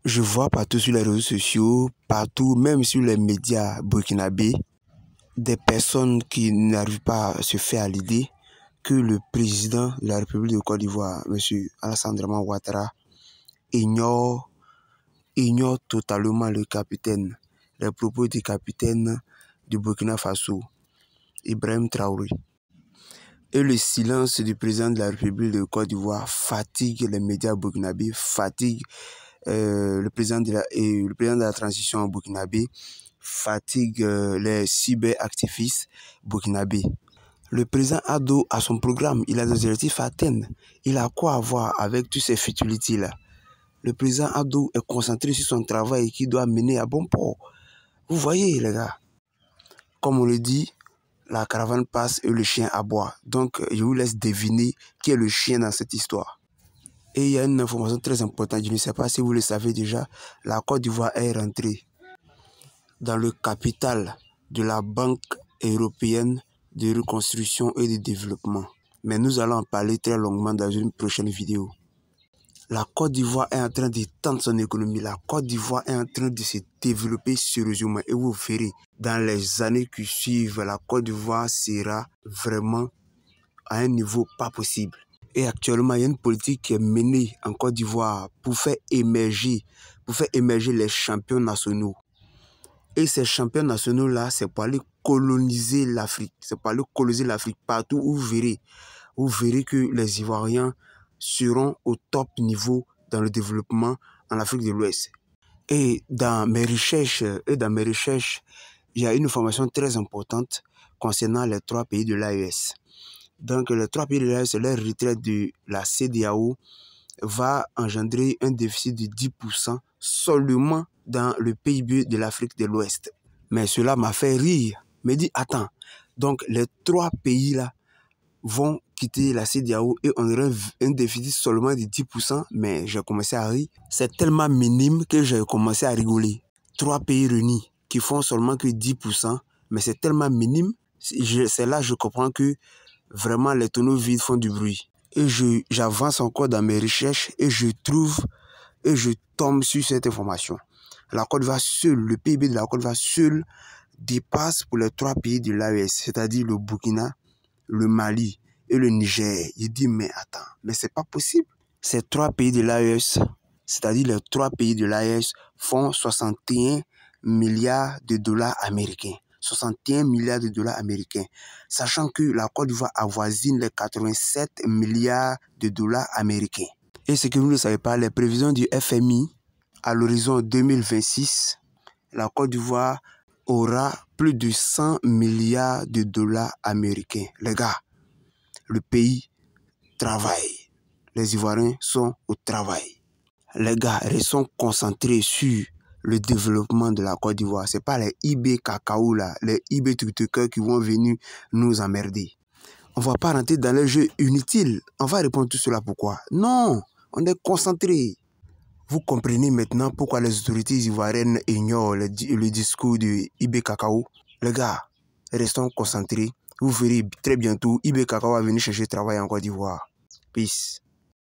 Je vois partout sur les réseaux sociaux, partout, même sur les médias burkinabés, des personnes qui n'arrivent pas à se faire à l'idée que le président de la République de Côte d'Ivoire, M. Alassane Draman Ouattara, ignore totalement le capitaine, les propos du capitaine du Burkina Faso, Ibrahim Traoré. Et le silence du président de la République de Côte d'Ivoire fatigue les médias burkinabés, fatigue le président de la transition burkinabé, fatigue les cyberactivistes burkinabés. Le président Ado a son programme, il a des objectifs à atteindre. Il a quoi à voir avec toutes ces futilités-là. Le président Ado est concentré sur son travail qu'il doit mener à bon port. Vous voyez, les gars, comme on le dit, la caravane passe et le chien aboie. Donc, je vous laisse deviner qui est le chien dans cette histoire. Et il y a une information très importante, je ne sais pas si vous le savez déjà, la Côte d'Ivoire est rentrée dans le capital de la Banque européenne de reconstruction et de développement. Mais nous allons en parler très longuement dans une prochaine vidéo. La Côte d'Ivoire est en train d'étendre son économie. La Côte d'Ivoire est en train de se développer sérieusement. Et vous verrez, dans les années qui suivent, la Côte d'Ivoire sera vraiment à un niveau pas possible. Et actuellement, il y a une politique qui est menée en Côte d'Ivoire pour faire émerger les champions nationaux. Et ces champions nationaux-là, c'est pour aller coloniser l'Afrique. C'est pour aller coloniser l'Afrique partout où vous verrez que les Ivoiriens seront au top niveau dans le développement en Afrique de l'Ouest. Et dans mes recherches, il y a une information très importante concernant les 3 pays de l'AES. Donc, les 3 pays de l'AES, leur retraite de la CEDEAO va engendrer un déficit de 10% seulement dans le PIB de l'Afrique de l'Ouest. Mais cela m'a fait rire. Me dit, attends, donc les 3 pays-là vont quitter la CEDEAO et on aura un déficit seulement de 10%, mais j'ai commencé à rire. C'est tellement minime que j'ai commencé à rigoler. 3 pays réunis qui font seulement que 10%, mais c'est tellement minime, c'est là que je comprends que vraiment les tonneaux vides font du bruit. Et j'avance encore dans mes recherches et je tombe sur cette information. La Côte d'Ivoire seule, le PIB de la Côte d'Ivoire seule dépasse pour les 3 pays de l'AES, c'est-à-dire le Burkina, le Mali et le Niger. Il dit, mais attends, mais c'est pas possible. Ces 3 pays de l'AES, c'est-à-dire les 3 pays de l'AES, font 61 milliards de dollars américains. 61 milliards de dollars américains. Sachant que la Côte d'Ivoire avoisine les 87 milliards de dollars américains. Et ce que vous ne savez pas, les prévisions du FMI, à l'horizon 2026, la Côte d'Ivoire aura plus de 100 milliards de dollars américains. Les gars, le pays travaille. Les Ivoiriens sont au travail. Les gars, restons concentrés sur le développement de la Côte d'Ivoire. Ce n'est pas les IB cacao là, les IB tutukers qui vont venir nous emmerder. On ne va pas rentrer dans les jeux inutiles. On va répondre tout cela pourquoi? Non, on est concentré. Vous comprenez maintenant pourquoi les autorités ivoiriennes ignorent le discours de IB Cacao. Les gars, restons concentrés. Vous verrez très bientôt, IB Cacao va venir chercher travail en Côte d'Ivoire. Peace.